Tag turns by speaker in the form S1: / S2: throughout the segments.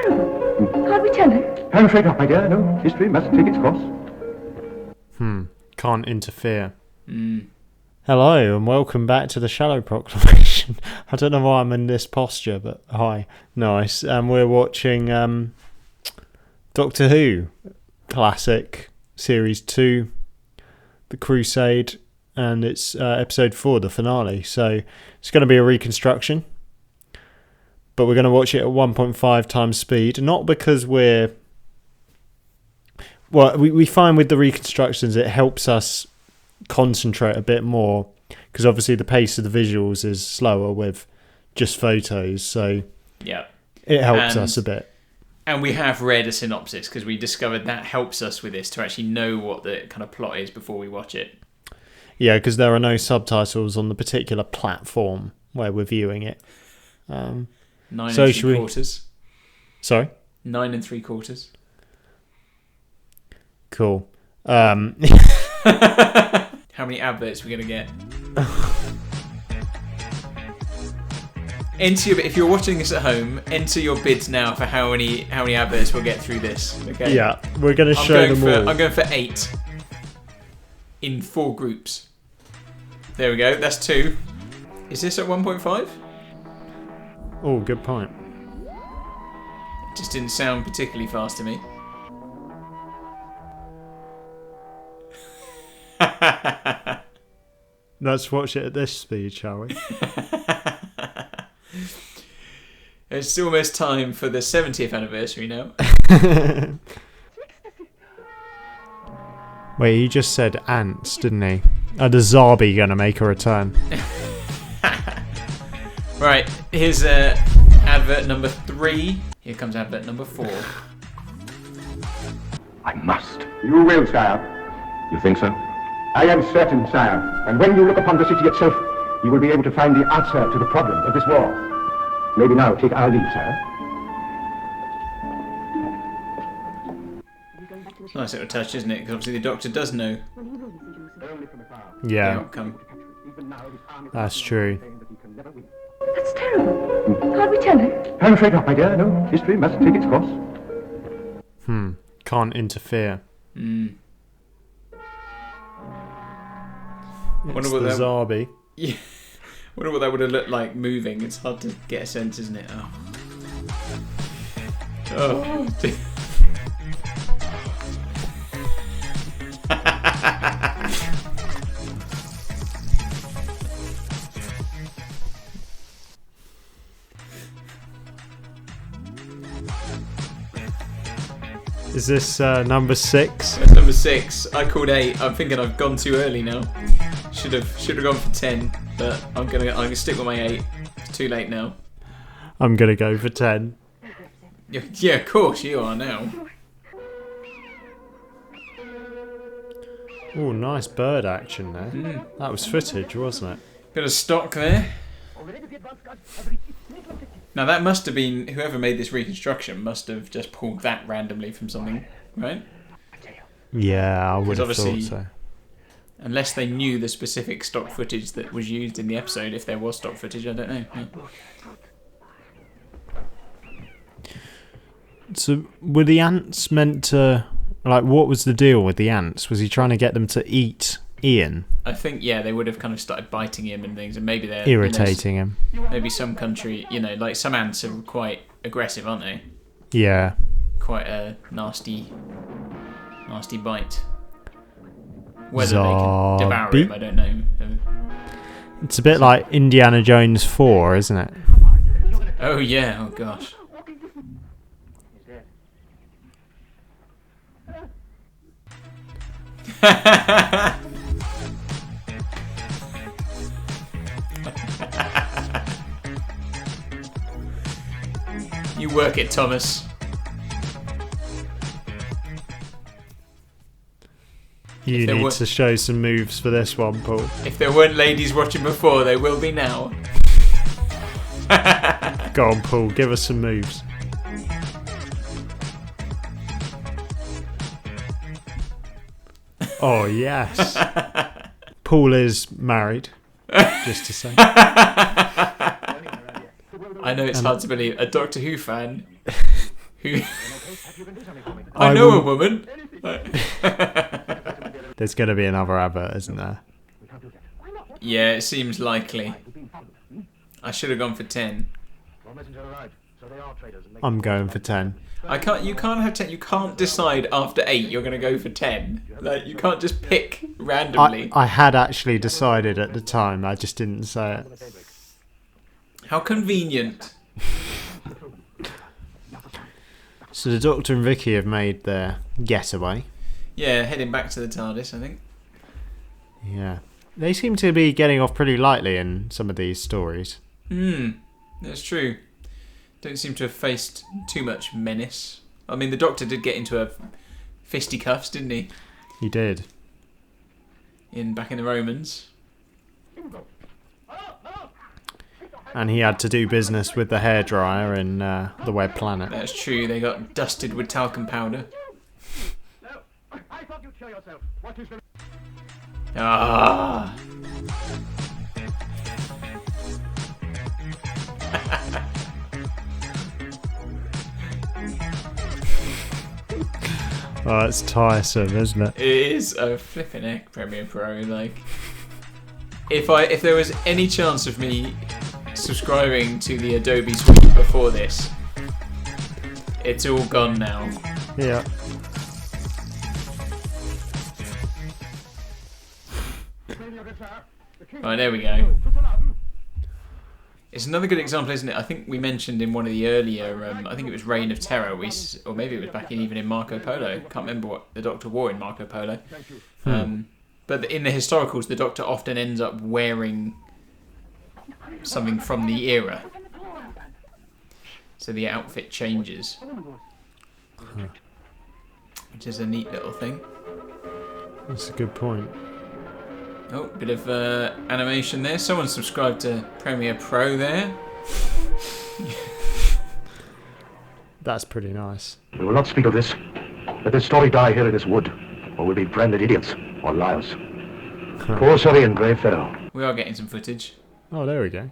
S1: terrible. Can't we tell her?
S2: I'm afraid not, my dear. No, history must take its course.
S3: Can't interfere. Hello and welcome back to the Shallow Proclamation. I don't know why I'm in this posture, but hi. Nice. And we're watching Doctor Who classic series 2, The Crusade, and it's episode 4, the finale. So it's going to be a reconstruction, but we're going to watch it at 1.5 times speed. Not because we find with the reconstructions it helps us concentrate a bit more, because obviously the pace of the visuals is slower with just photos, so
S4: yeah,
S3: it helps us a bit.
S4: And we have read a synopsis because we discovered that helps us with this to actually know what the kind of plot is before we watch it.
S3: Yeah, because there are no subtitles on the particular platform where we're viewing it.
S4: 9 and 3/4.
S3: Sorry?
S4: 9 and 3/4.
S3: Cool.
S4: How many adverts are we going to get? If you're watching this at home, enter your bids now for how many adverts we'll get through this. Okay.
S3: Yeah, we're going to show them all.
S4: I'm going for 8 in 4 groups. There we go. That's 2. Is this at 1.5?
S3: Oh, good point.
S4: It just didn't sound particularly fast to me.
S3: Let's watch it at this speed, shall we?
S4: It's almost time for the 70th anniversary now.
S3: Wait, he just said ants, didn't he? Are the Zarbi going to make a return?
S4: Right, here's advert number 3. Here comes advert number 4.
S2: I must.
S5: You will, sire.
S2: You think so?
S5: I am certain, sire. And when you look upon the city itself, you will be able to find the answer to the problem of this war. Maybe now take our leave, sire.
S4: Nice little touch, isn't it? Because obviously the Doctor does know the
S3: Yeah,
S4: outcome.
S3: that's true.
S1: That's terrible. Can't we tell her?
S2: I'm afraid not, my dear. No, history must take its course.
S3: Can't interfere. It's the Zarbi.
S4: Yeah. Wonder what that would have looked like moving. It's hard to get a sense, isn't it? Oh.
S3: Is this number 6?
S4: That's number 6. I called 8. I'm thinking I've gone too early now. Should have gone for 10, but I'm gonna stick with my 8. It's too late now.
S3: I'm going to go for 10.
S4: Yeah, of course you are now.
S3: Oh, nice bird action there. That was footage, wasn't it?
S4: Bit of stock there. Now that must have been, whoever made this reconstruction must have just pulled that randomly from something, right?
S3: Yeah, I would have
S4: obviously,
S3: thought so.
S4: Unless they knew the specific stock footage that was used in the episode, if there was stock footage, I don't know. Yeah.
S3: So, were the ants meant to... Like, what was the deal with the ants? Was he trying to get them to eat Ian?
S4: I think, yeah, they would have kind of started biting him and things, and maybe they're...
S3: Irritating him.
S4: Maybe some country, like some ants are quite aggressive, aren't they?
S3: Yeah.
S4: Quite a nasty bite. Whether
S3: Zarbi.
S4: they can devour him, I don't know.
S3: It's a bit like Indiana Jones 4, isn't it?
S4: Oh, yeah, oh gosh. You work it, Thomas.
S3: You need to show some moves for this one, Paul.
S4: If there weren't ladies watching before, there will be now.
S3: Go on, Paul, give us some moves. Oh, yes. Paul is married, just to say.
S4: I know it's hard to believe. A Doctor Who fan Who? I know a woman.
S3: There's going to be another advert, isn't there?
S4: Yeah, it seems likely. I should have gone for 10.
S3: I'm going for 10.
S4: You can't have 10. You can't decide after 8 you're going to go for 10. Like, you can't just pick randomly.
S3: I had actually decided at the time, I just didn't say it.
S4: How convenient.
S3: So the Doctor and Vicki have made their getaway.
S4: Yeah, heading back to the TARDIS, I think.
S3: Yeah. They seem to be getting off pretty lightly in some of these stories.
S4: That's true. Don't seem to have faced too much menace. I mean, the Doctor did get into a fisticuffs, didn't he?
S3: He did.
S4: Back in the Romans.
S3: And he had to do business with the hairdryer in the Web Planet.
S4: That's true. They got dusted with talcum powder.
S5: I thought you'd kill yourself. What is the...
S4: Ah.
S3: Oh, it's tiresome, isn't it?
S4: It is a flipping heck, Premiere Pro. Like, if there was any chance of me subscribing to the Adobe suite before this, it's all gone now.
S3: Yeah.
S4: Right, there we go. It's another good example, isn't it? I think we mentioned in one of the earlier, I think it was Reign of Terror, or maybe it was back even in Marco Polo. Can't remember what the Doctor wore in Marco Polo. But in the historicals, the Doctor often ends up wearing something from the era. So the outfit changes. Which is a neat little thing.
S3: That's a good point.
S4: Oh, bit of animation there. Someone subscribed to Premiere Pro there.
S3: That's pretty nice.
S5: We will not speak of this. Let this story die here in this wood, or we'll be branded idiots or liars. Poor Surrey brave fellow.
S4: We are getting some footage.
S3: Oh, there we go.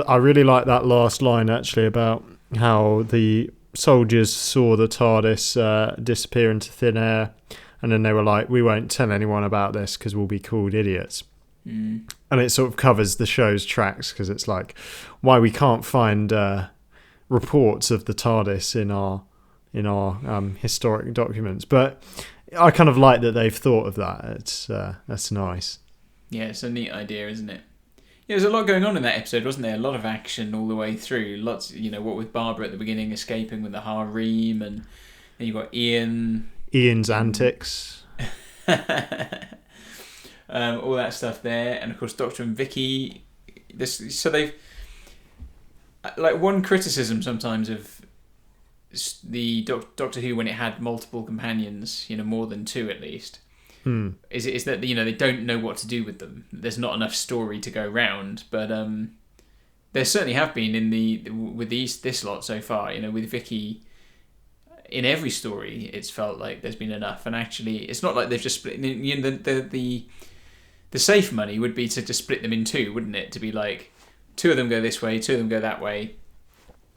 S3: I really like that last line, actually, about how the soldiers saw the TARDIS disappear into thin air, and then they were like, we won't tell anyone about this because we'll be called idiots. And it sort of covers the show's tracks, because it's like, why we can't find reports of the TARDIS in our historic documents. But I kind of like that they've thought of that. That's nice.
S4: Yeah, it's a neat idea, isn't it? Yeah, there's a lot going on in that episode, wasn't there? A lot of action all the way through. Lots, what with Barbara at the beginning escaping with the harem, and then you've got
S3: Ian's antics.
S4: All that stuff there. And of course, Doctor and Vicki. So they've... Like, one criticism sometimes of the Doctor Who when it had multiple companions, more than two at least, is that they don't know what to do with them. There's not enough story to go round, but there certainly have been with this lot so far. With Vicki, in every story, it's felt like there's been enough, and actually, it's not like they've just split. The safe money would be to just split them in two, wouldn't it? To be like, two of them go this way, two of them go that way,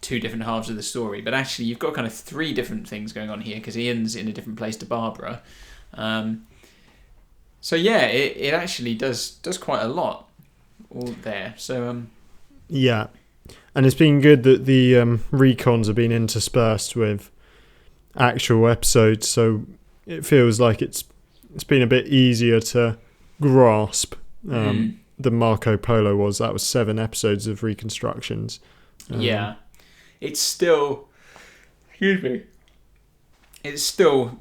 S4: two different halves of the story. But actually, you've got kind of three different things going on here, because Ian's in a different place to Barbara. So yeah, it actually does quite a lot all there. So
S3: yeah, and it's been good that the recons have been interspersed with actual episodes, so it feels like it's been a bit easier to grasp than Marco Polo was. That was 7 episodes of reconstructions.
S4: Yeah, it's still, excuse me, it is still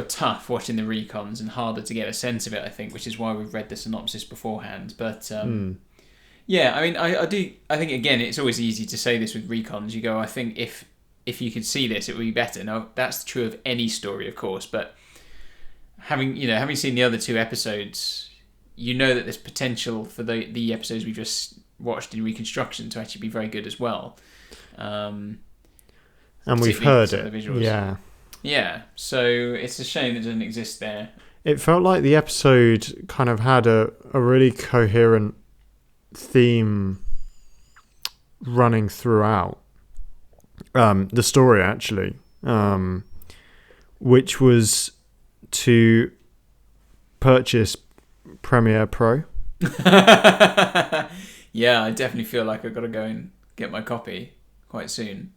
S4: tough watching the recons and harder to get a sense of it, I think, which is why we've read the synopsis beforehand. But yeah, I mean, I think again, it's always easy to say this with recons. You go, I think if you could see this, it would be better. Now, that's true of any story, of course, but having seen the other 2 episodes, that there's potential for the episodes we just watched in reconstruction to actually be very good as well.
S3: And we've heard it.
S4: Yeah, so it's a shame it doesn't exist there.
S3: It felt like the episode kind of had a really coherent theme running throughout. the story actually, which was to purchase Premiere Pro.
S4: Yeah, I definitely feel like I've got to go and get my copy quite soon.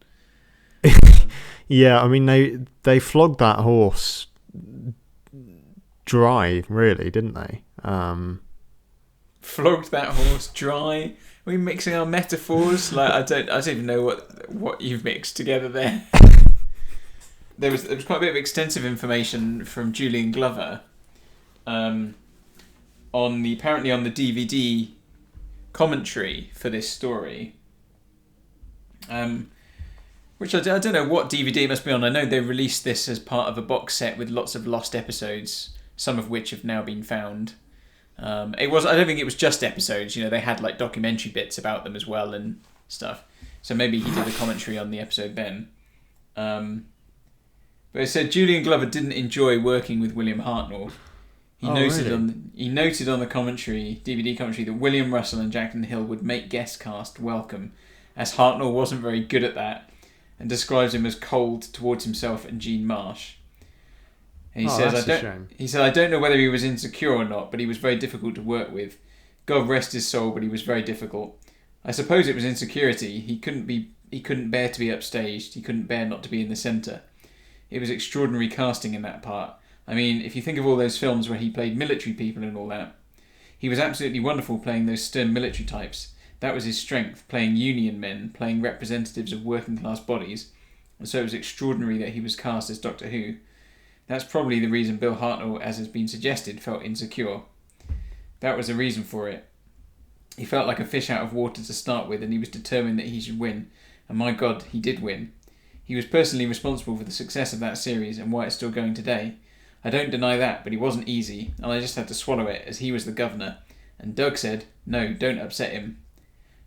S3: Yeah, I mean they flogged that horse dry, really, didn't they?
S4: Flogged that horse dry. Are we mixing our metaphors? Like I don't even know what you've mixed together there. There was quite a bit of extensive information from Julian Glover, apparently on the DVD commentary for this story. Which I don't know what DVD it must be on. I know they released this as part of a box set with lots of lost episodes, some of which have now been found. I don't think it was just episodes. They had like documentary bits about them as well and stuff. So maybe he did a commentary on the episode then. But it said Julian Glover didn't enjoy working with William Hartnell. He noted on the DVD commentary, that William Russell and Jacqueline Hill would make guest cast welcome, as Hartnell wasn't very good at that, and describes him as cold towards himself and Jean Marsh. And he says, I don't know whether he was insecure or not, but he was very difficult to work with. God rest his soul, but he was very difficult. I suppose it was insecurity. He couldn't bear to be upstaged. He couldn't bear not to be in the centre. It was extraordinary casting in that part. I mean, if you think of all those films where he played military people and all that, he was absolutely wonderful playing those stern military types. That was his strength, playing union men, playing representatives of working class bodies. And so it was extraordinary that he was cast as Doctor Who. That's probably the reason Bill Hartnell, as has been suggested, felt insecure. That was the reason for it. He felt like a fish out of water to start with, and he was determined that he should win. And my God, he did win. He was personally responsible for the success of that series and why it's still going today. I don't deny that, but he wasn't easy, and I just had to swallow it as he was the governor. And Doug said, no, don't upset him.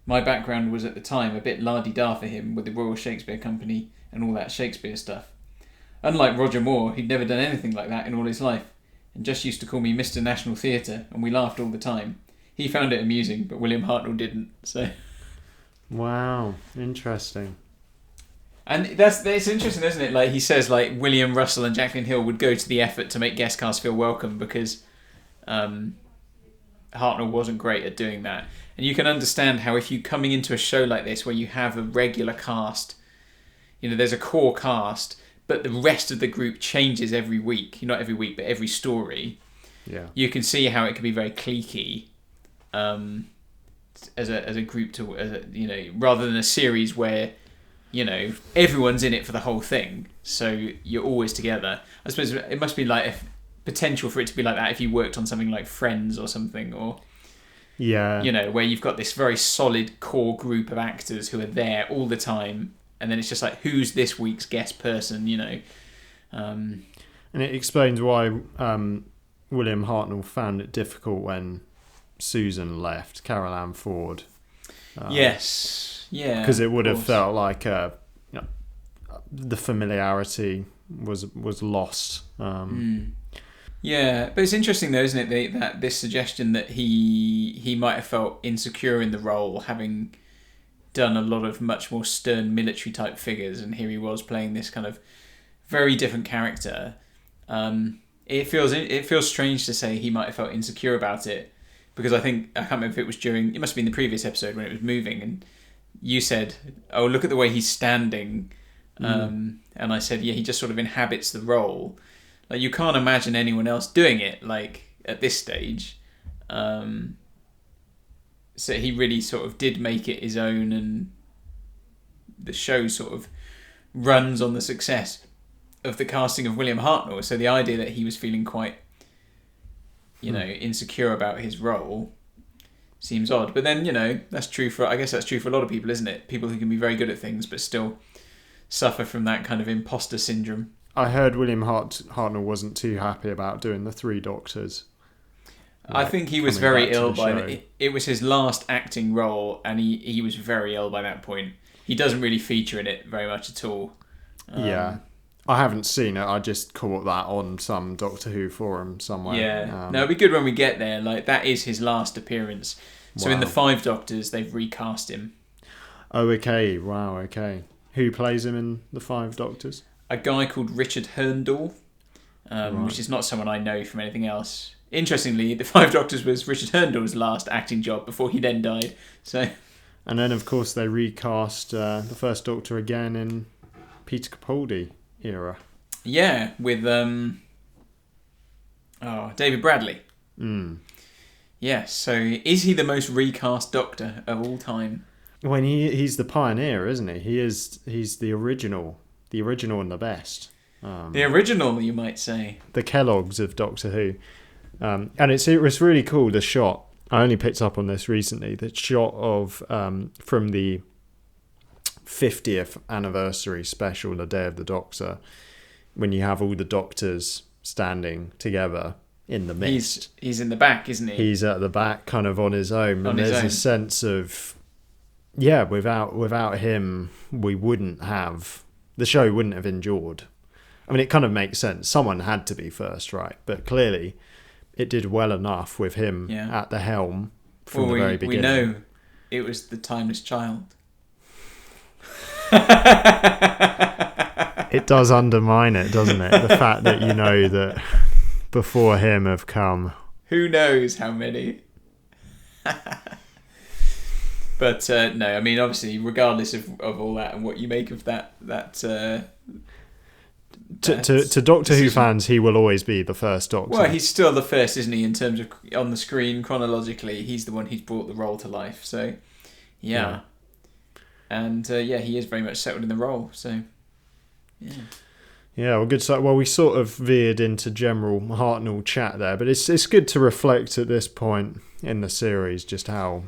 S4: My background was at the time a bit la-di-da for him with the Royal Shakespeare Company and all that Shakespeare stuff. Unlike Roger Moore, he'd never done anything like that in all his life, and just used to call me Mr. National Theatre, and we laughed all the time. He found it amusing, but William Hartnell didn't, so...
S3: Wow, interesting.
S4: And it's interesting, isn't it? Like he says, like William Russell and Jacqueline Hill would go to the effort to make guest cast feel welcome because Hartnell wasn't great at doing that. And you can understand how if you're coming into a show like this where you have a regular cast, there's a core cast, but the rest of the group changes every week. Not every week, but every story.
S3: Yeah.
S4: You can see how it can be very cliquey as a group rather than a series where everyone's in it for the whole thing, so you're always together. I suppose it must be like a potential for it to be like that if you worked on something like Friends or something, or where you've got this very solid core group of actors who are there all the time, and then it's just like, who's this week's guest person, And
S3: it explains why William Hartnell found it difficult when Susan left, Carol Ann Ford.
S4: Yes. Yeah,
S3: because it would have felt like the familiarity was lost.
S4: Yeah, but it's interesting though, isn't it, that this suggestion that he might have felt insecure in the role, having done a lot of much more stern military type figures, and here he was playing this kind of very different character. It feels strange to say he might have felt insecure about it, because I can't remember if it was it must have been the previous episode when it was moving, and you said, oh, look at the way he's standing. And I said, yeah, he just sort of inhabits the role. Like, you can't imagine anyone else doing it, like, at this stage. So he really sort of did make it his own, and the show sort of runs on the success of the casting of William Hartnell. So the idea that he was feeling quite, insecure about his role seems odd. But then, that's true for a lot of people, isn't it? People who can be very good at things but still suffer from that kind of imposter syndrome.
S3: I heard William Hartnell wasn't too happy about doing the Three Doctors.
S4: I think he was very ill by it was his last acting role, and he was very ill by that point. He doesn't really feature in it very much at all.
S3: Yeah. I haven't seen it. I just caught that on some Doctor Who forum somewhere.
S4: Yeah. No, it'll be good when we get there. Like, that is his last appearance. So in the 5 Doctors, they've recast him.
S3: Oh, okay. Wow, okay. Who plays him in the Five Doctors?
S4: A guy called Richard Herndl,
S3: Right.
S4: which is not someone I know from anything else. Interestingly, the Five Doctors was Richard Herndl's last acting job before he then died. So,
S3: And then, of course, they recast the First Doctor again in Peter Capaldi era.
S4: yeah, with David Bradley.
S3: Mm.
S4: Yes, so is he the most recast Doctor of all time?
S3: When he's the pioneer, isn't he? He's the original and the best.
S4: The original, you might say.
S3: The Kellogg's of Doctor Who. And it was really cool, the shot. I only picked up on this recently. The shot of from the 50th anniversary special, The Day of the Doctor, when you have all the Doctors standing together in the mist.
S4: He's in the back, isn't he?
S3: He's at the back, kind of on his own. And there's a sense of, without him, the show wouldn't have endured. I mean, it kind of makes sense. Someone had to be first, right? But clearly, it did well enough with him at the helm from the very beginning.
S4: We know it was the Timeless Child.
S3: It does undermine it, doesn't it? The fact that you know that before him have come.
S4: Who knows how many? But no, I mean, obviously, regardless of all that and what you make of that
S3: to Doctor Who fans, he will always be the first Doctor.
S4: Well, he's still the first, isn't he? In terms of on the screen chronologically, he's the one who's brought the role to life. So, yeah. And he is very much settled in the role. So, yeah.
S3: Yeah, well, good. So, well, we sort of veered into general Hartnell chat there, but it's good to reflect at this point in the series just how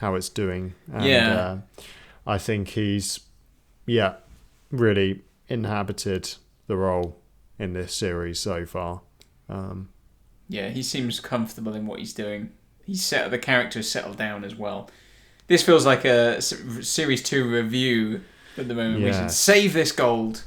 S3: it's doing. And, I think he's really inhabited the role in this series so far.
S4: He seems comfortable in what he's doing. The character has settled down as well. This feels like a series 2 review at the moment. We should save this gold.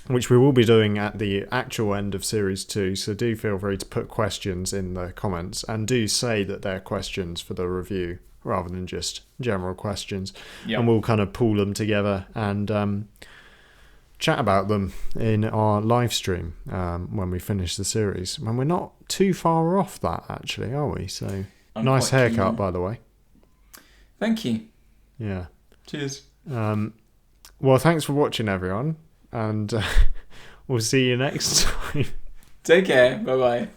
S3: Which we will be doing at the actual end of Series 2, so do feel free to put questions in the comments, and do say that they're questions for the review, rather than just general questions. Yep. And we'll kind of pull them together and chat about them in our live stream when we finish the series. And we're not too far off that, actually, are we? So, nice haircut, by the way.
S4: Thank you.
S3: Yeah.
S4: Cheers.
S3: Well, thanks for watching, everyone. And we'll see you next time.
S4: Take care. Bye-bye.